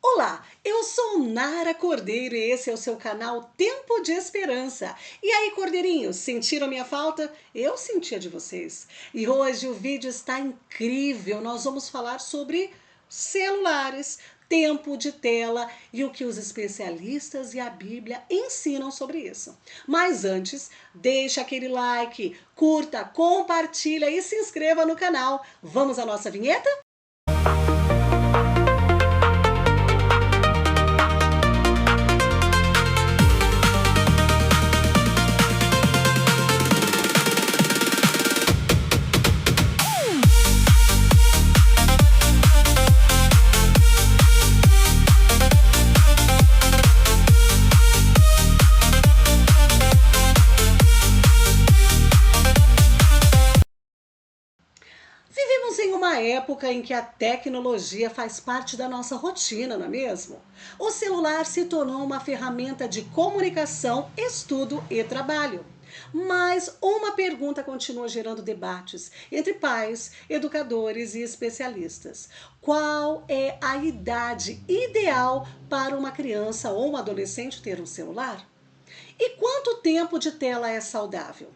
Olá, eu sou Nara Cordeiro e esse é o seu canal Tempo de Esperança. E aí, cordeirinhos, sentiram minha falta? Eu sentia de vocês. E hoje o vídeo está incrível. Nós vamos falar sobre celulares, tempo de tela e o que os especialistas e a Bíblia ensinam sobre isso. Mas antes, deixa aquele like, curta, compartilha e se inscreva no canal. Vamos à nossa vinheta? Vivemos em uma época em que a tecnologia faz parte da nossa rotina, não é mesmo? O celular se tornou uma ferramenta de comunicação, estudo e trabalho. Mas uma pergunta continua gerando debates entre pais, educadores e especialistas. Qual é a idade ideal para uma criança ou um adolescente ter um celular? E quanto tempo de tela é saudável?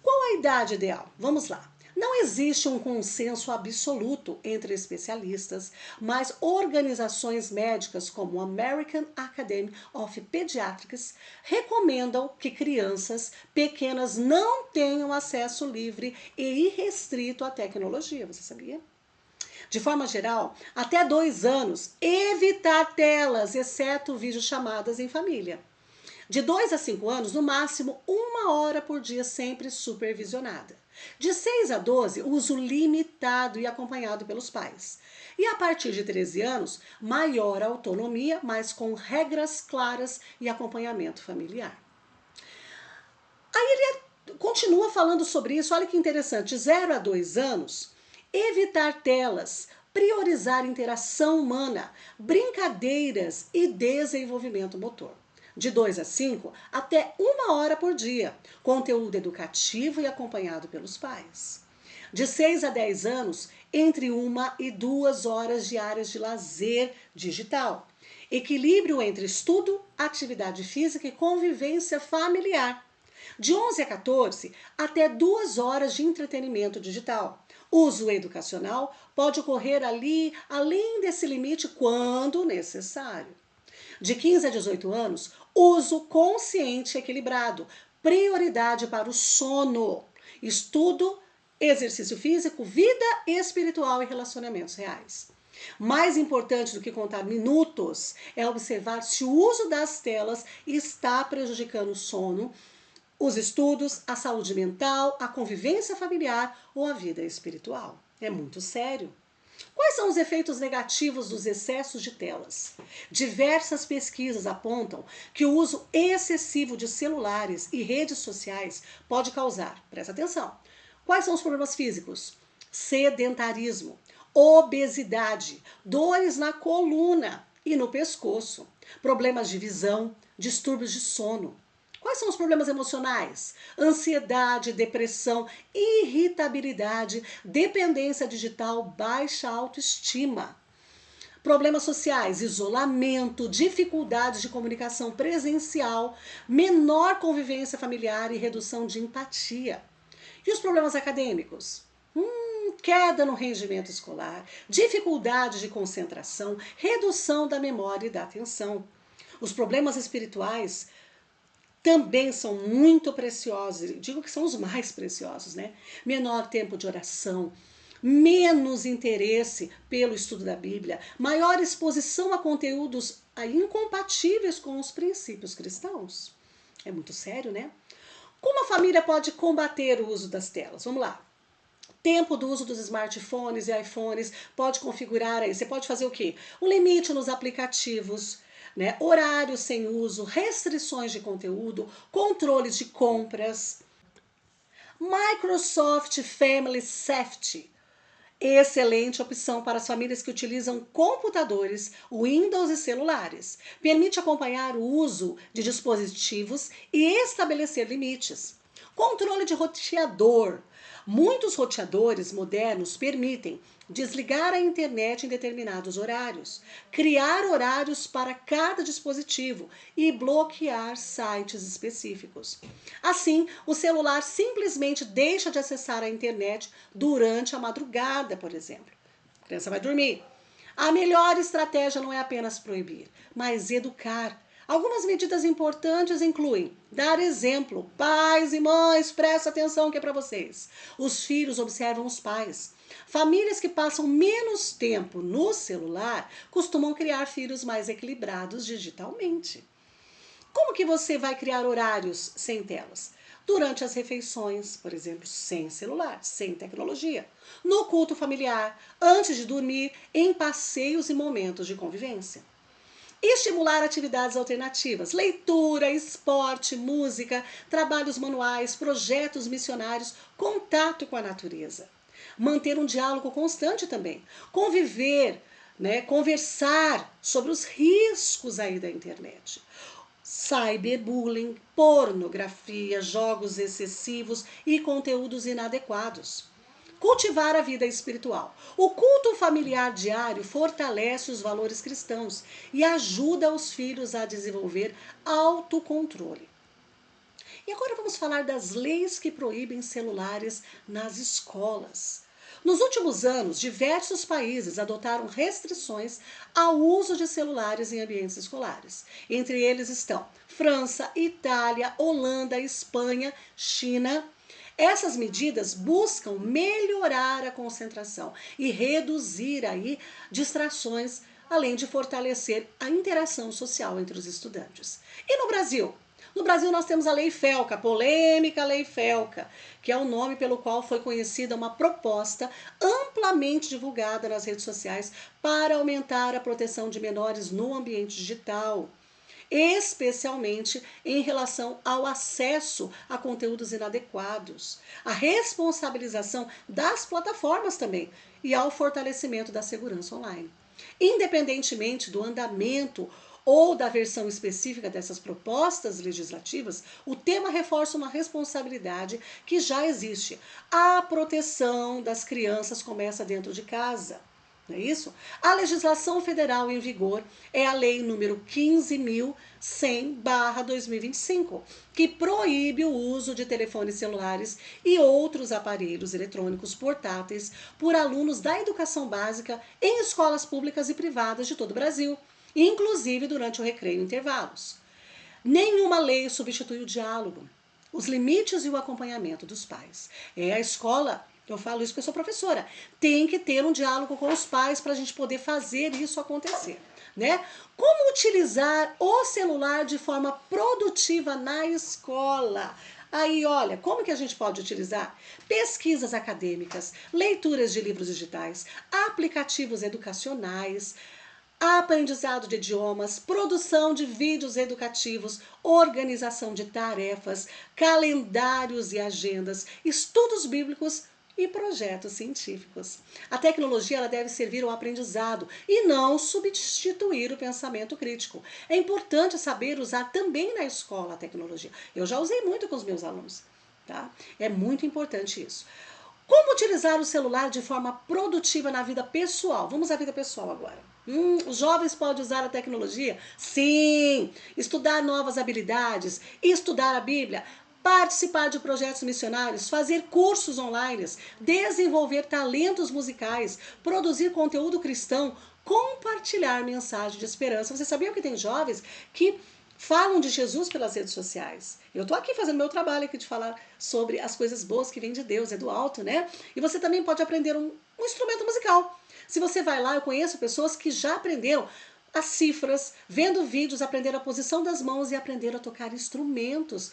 Qual a idade ideal? Vamos lá. Não existe um consenso absoluto entre especialistas, mas organizações médicas como a American Academy of Pediatrics recomendam que crianças pequenas não tenham acesso livre e irrestrito à tecnologia. Você sabia? De forma geral, até 2 anos, evitar telas, exceto videochamadas em família. De 2 a 5 anos, no máximo 1 hora por dia, sempre supervisionada. De 6 a 12, uso limitado e acompanhado pelos pais. E a partir de 13 anos, maior autonomia, mas com regras claras e acompanhamento familiar. Aí ele continua falando sobre isso, olha que interessante, de 0 a 2 anos, evitar telas, priorizar interação humana, brincadeiras e desenvolvimento motor. De 2 a 5, até 1 hora por dia, conteúdo educativo e acompanhado pelos pais. De 6 a 10 anos, entre 1 e 2 horas diárias de lazer digital. Equilíbrio entre estudo, atividade física e convivência familiar. De 11 a 14, até 2 horas de entretenimento digital. Uso educacional pode ocorrer ali, além desse limite, quando necessário. De 15 a 18 anos, uso consciente e equilibrado, prioridade para o sono, estudo, exercício físico, vida espiritual e relacionamentos reais. Mais importante do que contar minutos é observar se o uso das telas está prejudicando o sono, os estudos, a saúde mental, a convivência familiar ou a vida espiritual. É muito sério. Quais são os efeitos negativos dos excessos de telas? Diversas pesquisas apontam que o uso excessivo de celulares e redes sociais pode causar, presta atenção, quais são os problemas físicos? Sedentarismo, obesidade, dores na coluna e no pescoço, problemas de visão, distúrbios de sono. Quais são os problemas emocionais? Ansiedade, depressão, irritabilidade, dependência digital, baixa autoestima. Problemas sociais, isolamento, dificuldades de comunicação presencial, menor convivência familiar e redução de empatia. E os problemas acadêmicos? Queda no rendimento escolar, dificuldade de concentração, redução da memória e da atenção. Os problemas espirituais também são muito preciosos, digo que são os mais preciosos, né? Menor tempo de oração, menos interesse pelo estudo da Bíblia, maior exposição a conteúdos incompatíveis com os princípios cristãos. É muito sério, né? Como a família pode combater o uso das telas? Vamos lá. Tempo do uso dos smartphones e iPhones, pode configurar aí. Você pode fazer o quê? Um limite nos aplicativos, né? Horários sem uso, restrições de conteúdo, controles de compras. Microsoft Family Safety, excelente opção para as famílias que utilizam computadores, Windows e celulares. Permite acompanhar o uso de dispositivos e estabelecer limites. Controle de roteador. Muitos roteadores modernos permitem desligar a internet em determinados horários, criar horários para cada dispositivo e bloquear sites específicos. Assim, o celular simplesmente deixa de acessar a internet durante a madrugada, por exemplo. A criança vai dormir. A melhor estratégia não é apenas proibir, mas educar. Algumas medidas importantes incluem dar exemplo. Pais e mães, presta atenção que é para vocês. Os filhos observam os pais. Famílias que passam menos tempo no celular costumam criar filhos mais equilibrados digitalmente. Como que você vai criar horários sem telas? Durante as refeições, por exemplo, sem celular, sem tecnologia. No culto familiar, antes de dormir, em passeios e momentos de convivência. Estimular atividades alternativas, leitura, esporte, música, trabalhos manuais, projetos missionários, contato com a natureza. Manter um diálogo constante também. Conviver, conversar sobre os riscos aí da internet. Cyberbullying, pornografia, jogos excessivos e conteúdos inadequados. Cultivar a vida espiritual. O culto familiar diário fortalece os valores cristãos e ajuda os filhos a desenvolver autocontrole. E agora vamos falar das leis que proíbem celulares nas escolas. Nos últimos anos, diversos países adotaram restrições ao uso de celulares em ambientes escolares. Entre eles estão França, Itália, Holanda, Espanha, China. Essas medidas buscam melhorar a concentração e reduzir aí distrações, além de fortalecer a interação social entre os estudantes. E no Brasil? No Brasil nós temos a Lei Felca, a polêmica Lei Felca, que é o nome pelo qual foi conhecida uma proposta amplamente divulgada nas redes sociais para aumentar a proteção de menores no ambiente digital, especialmente em relação ao acesso a conteúdos inadequados, a responsabilização das plataformas também e ao fortalecimento da segurança online. Independentemente do andamento ou da versão específica dessas propostas legislativas, o tema reforça uma responsabilidade que já existe. A proteção das crianças começa dentro de casa. Não é isso? A legislação federal em vigor é a Lei número 15.100/2025, que proíbe o uso de telefones celulares e outros aparelhos eletrônicos portáteis por alunos da educação básica em escolas públicas e privadas de todo o Brasil, inclusive durante o recreio e intervalos. Nenhuma lei substitui o diálogo, os limites e o acompanhamento dos pais. É a escola, eu falo isso porque eu sou professora, tem que ter um diálogo com os pais para a gente poder fazer isso acontecer, né? Como utilizar o celular de forma produtiva na escola? Aí, olha, como que a gente pode utilizar? Pesquisas acadêmicas, leituras de livros digitais, aplicativos educacionais, aprendizado de idiomas, produção de vídeos educativos, organização de tarefas, calendários e agendas, estudos bíblicos e projetos científicos. A tecnologia ela deve servir ao aprendizado e não substituir o pensamento crítico. É importante saber usar também na escola a tecnologia. Eu já usei muito com os meus alunos, tá? É muito importante isso. Como utilizar o celular de forma produtiva na vida pessoal? Vamos à vida pessoal agora. Os jovens podem usar a tecnologia? Sim! Estudar novas habilidades, estudar a Bíblia, participar de projetos missionários, fazer cursos online, desenvolver talentos musicais, produzir conteúdo cristão, compartilhar mensagem de esperança. Você sabia que tem jovens que falam de Jesus pelas redes sociais? Eu estou aqui fazendo meu trabalho aqui de falar sobre as coisas boas que vêm de Deus, é do alto, né? E você também pode aprender um instrumento musical. Se você vai lá, eu conheço pessoas que já aprenderam as cifras, vendo vídeos, aprenderam a posição das mãos e aprenderam a tocar instrumentos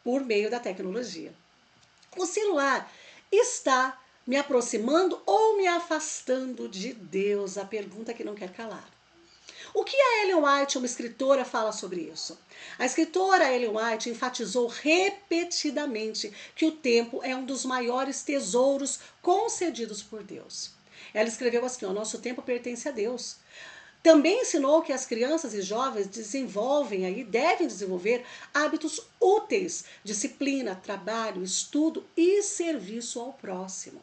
por meio da tecnologia. O celular está me aproximando ou me afastando de Deus? A pergunta que não quer calar. O que a Ellen White, uma escritora, fala sobre isso? A escritora Ellen White enfatizou repetidamente que o tempo é um dos maiores tesouros concedidos por Deus. Ela escreveu assim: o nosso tempo pertence a Deus. Também ensinou que as crianças e jovens devem desenvolver hábitos úteis, disciplina, trabalho, estudo e serviço ao próximo.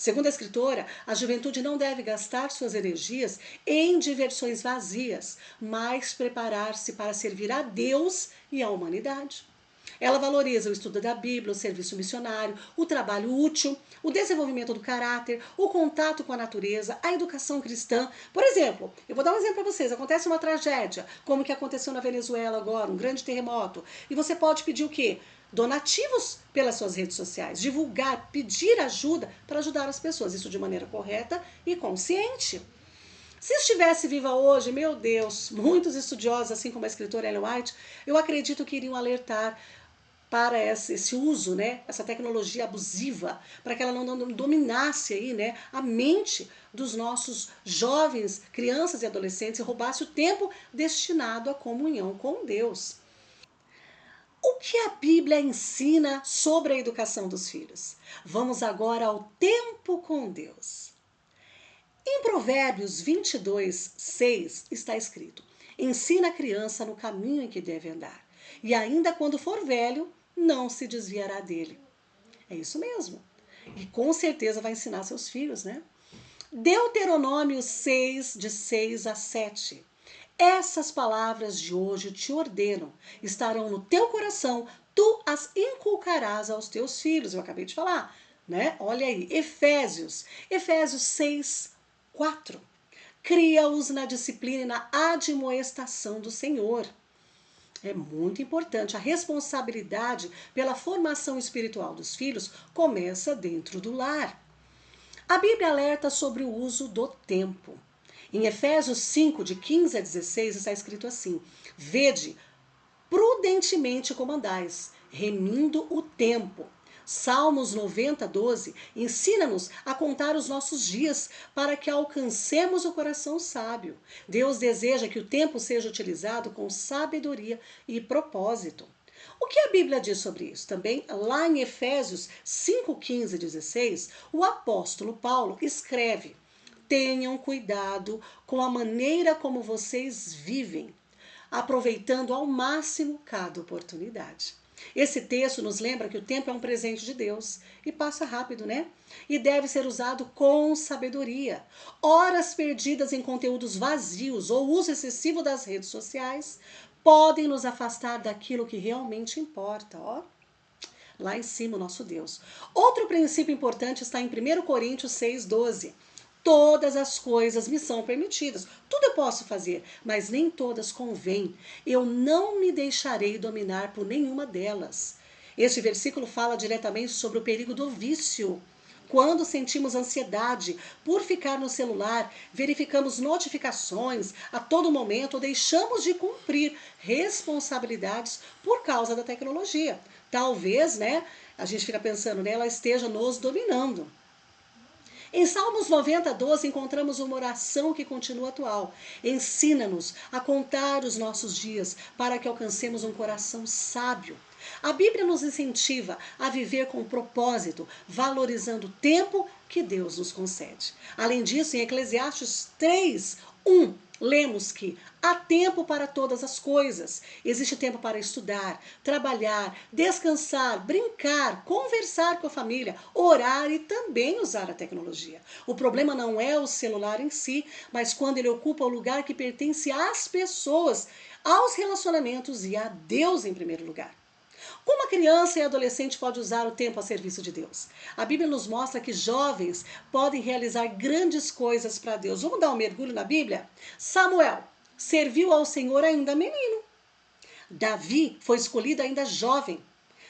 Segundo a escritora, a juventude não deve gastar suas energias em diversões vazias, mas preparar-se para servir a Deus e à humanidade. Ela valoriza o estudo da Bíblia, o serviço missionário, o trabalho útil, o desenvolvimento do caráter, o contato com a natureza, a educação cristã. Por exemplo, eu vou dar um exemplo para vocês. Acontece uma tragédia, como que aconteceu na Venezuela agora, um grande terremoto. E você pode pedir o quê? Donativos pelas suas redes sociais, divulgar, pedir ajuda para ajudar as pessoas, isso de maneira correta e consciente. Se estivesse viva hoje, meu Deus, muitos estudiosos, assim como a escritora Ellen White, eu acredito que iriam alertar para esse uso, né, essa tecnologia abusiva, para que ela não dominasse aí, né, a mente dos nossos jovens, crianças e adolescentes e roubasse o tempo destinado à comunhão com Deus. O que a Bíblia ensina sobre a educação dos filhos? Vamos agora ao tempo com Deus. Em Provérbios 22, 6 está escrito: ensina a criança no caminho em que deve andar, e ainda quando for velho, não se desviará dele. É isso mesmo. E com certeza vai ensinar seus filhos, né? Deuteronômio 6, de 6 a 7. Essas palavras de hoje te ordeno, estarão no teu coração, tu as inculcarás aos teus filhos. Eu acabei de falar, né? Olha aí, Efésios 6, 4. Cria-os na disciplina e na admoestação do Senhor. É muito importante. A responsabilidade pela formação espiritual dos filhos começa dentro do lar. A Bíblia alerta sobre o uso do tempo. Em Efésios 5, de 15 a 16, está escrito assim: vede, prudentemente como andais, remindo o tempo. Salmos 90, 12 ensina-nos a contar os nossos dias para que alcancemos o coração sábio. Deus deseja que o tempo seja utilizado com sabedoria e propósito. O que a Bíblia diz sobre isso? Também lá em Efésios 5, 15 e 16, o apóstolo Paulo escreve: tenham cuidado com a maneira como vocês vivem, aproveitando ao máximo cada oportunidade. Esse texto nos lembra que o tempo é um presente de Deus e passa rápido, né? E deve ser usado com sabedoria. Horas perdidas em conteúdos vazios ou uso excessivo das redes sociais podem nos afastar daquilo que realmente importa, ó. Lá em cima, o nosso Deus. Outro princípio importante está em 1 Coríntios 6,12. Todas as coisas me são permitidas. Tudo eu posso fazer, mas nem todas convêm. Eu não me deixarei dominar por nenhuma delas. Este versículo fala diretamente sobre o perigo do vício. Quando sentimos ansiedade por ficar no celular, verificamos notificações a todo momento ou deixamos de cumprir responsabilidades por causa da tecnologia. Talvez, né, a gente fica pensando, né, ela esteja nos dominando. Em Salmos 90, 12, encontramos uma oração que continua atual. Ensina-nos a contar os nossos dias para que alcancemos um coração sábio. A Bíblia nos incentiva a viver com propósito, valorizando o tempo que Deus nos concede. Além disso, em Eclesiastes 3, 1, lemos que há tempo para todas as coisas. Existe tempo para estudar, trabalhar, descansar, brincar, conversar com a família, orar e também usar a tecnologia. O problema não é o celular em si, mas quando ele ocupa o lugar que pertence às pessoas, aos relacionamentos e a Deus em primeiro lugar. Como a criança e adolescente pode usar o tempo a serviço de Deus? A Bíblia nos mostra que jovens podem realizar grandes coisas para Deus. Vamos dar um mergulho na Bíblia? Samuel serviu ao Senhor ainda menino. Davi foi escolhido ainda jovem.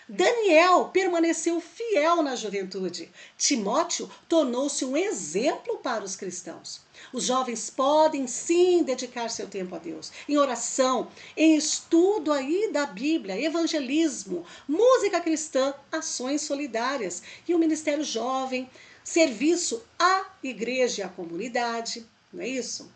Daniel permaneceu fiel na juventude. Timóteo tornou-se um exemplo para os cristãos. Os jovens podem sim dedicar seu tempo a Deus, em oração, em estudo aí da Bíblia, evangelismo, música cristã, ações solidárias e o ministério jovem, serviço à igreja e à comunidade, não é isso?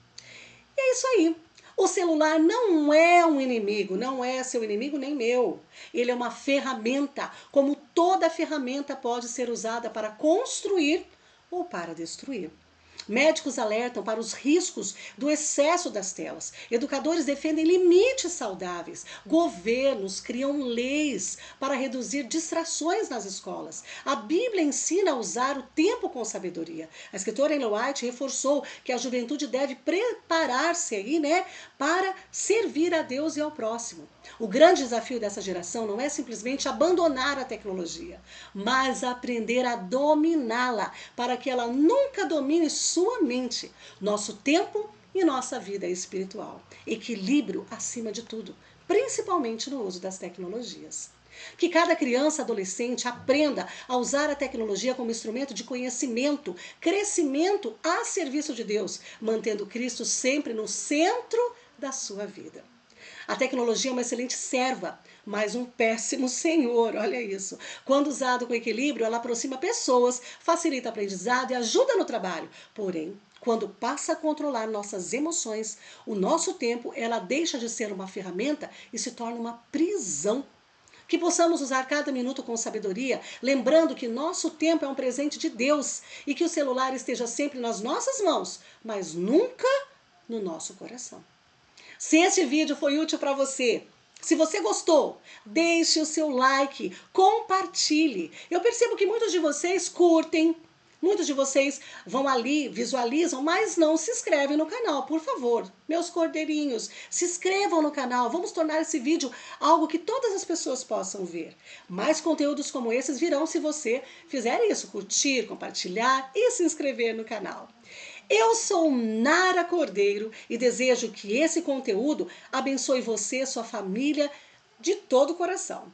E é isso aí. O celular não é um inimigo, não é seu inimigo nem meu. Ele é uma ferramenta, como toda ferramenta pode ser usada para construir ou para destruir. Médicos alertam para os riscos do excesso das telas. Educadores defendem limites saudáveis. Governos criam leis para reduzir distrações nas escolas. A Bíblia ensina a usar o tempo com sabedoria. A escritora Ellen White reforçou que a juventude deve preparar-se aí, né, para servir a Deus e ao próximo. O grande desafio dessa geração não é simplesmente abandonar a tecnologia, mas aprender a dominá-la, para que ela nunca domine sua mente, nosso tempo e nossa vida espiritual. Equilíbrio acima de tudo, principalmente no uso das tecnologias. Que cada criança e adolescente aprenda a usar a tecnologia como instrumento de conhecimento, crescimento a serviço de Deus, mantendo Cristo sempre no centro da sua vida. A tecnologia é uma excelente serva, mas um péssimo senhor, olha isso. Quando usado com equilíbrio, ela aproxima pessoas, facilita o aprendizado e ajuda no trabalho. Porém, quando passa a controlar nossas emoções, o nosso tempo, ela deixa de ser uma ferramenta e se torna uma prisão. Que possamos usar cada minuto com sabedoria, lembrando que nosso tempo é um presente de Deus e que o celular esteja sempre nas nossas mãos, mas nunca no nosso coração. Se este vídeo foi útil para você, se você gostou, deixe o seu like, compartilhe. Eu percebo que muitos de vocês curtem, muitos de vocês vão ali, visualizam, mas não se inscrevem no canal. Por favor, meus cordeirinhos, se inscrevam no canal. Vamos tornar esse vídeo algo que todas as pessoas possam ver. Mais conteúdos como esses virão se você fizer isso, curtir, compartilhar e se inscrever no canal. Eu sou Nara Cordeiro e desejo que esse conteúdo abençoe você e sua família de todo o coração.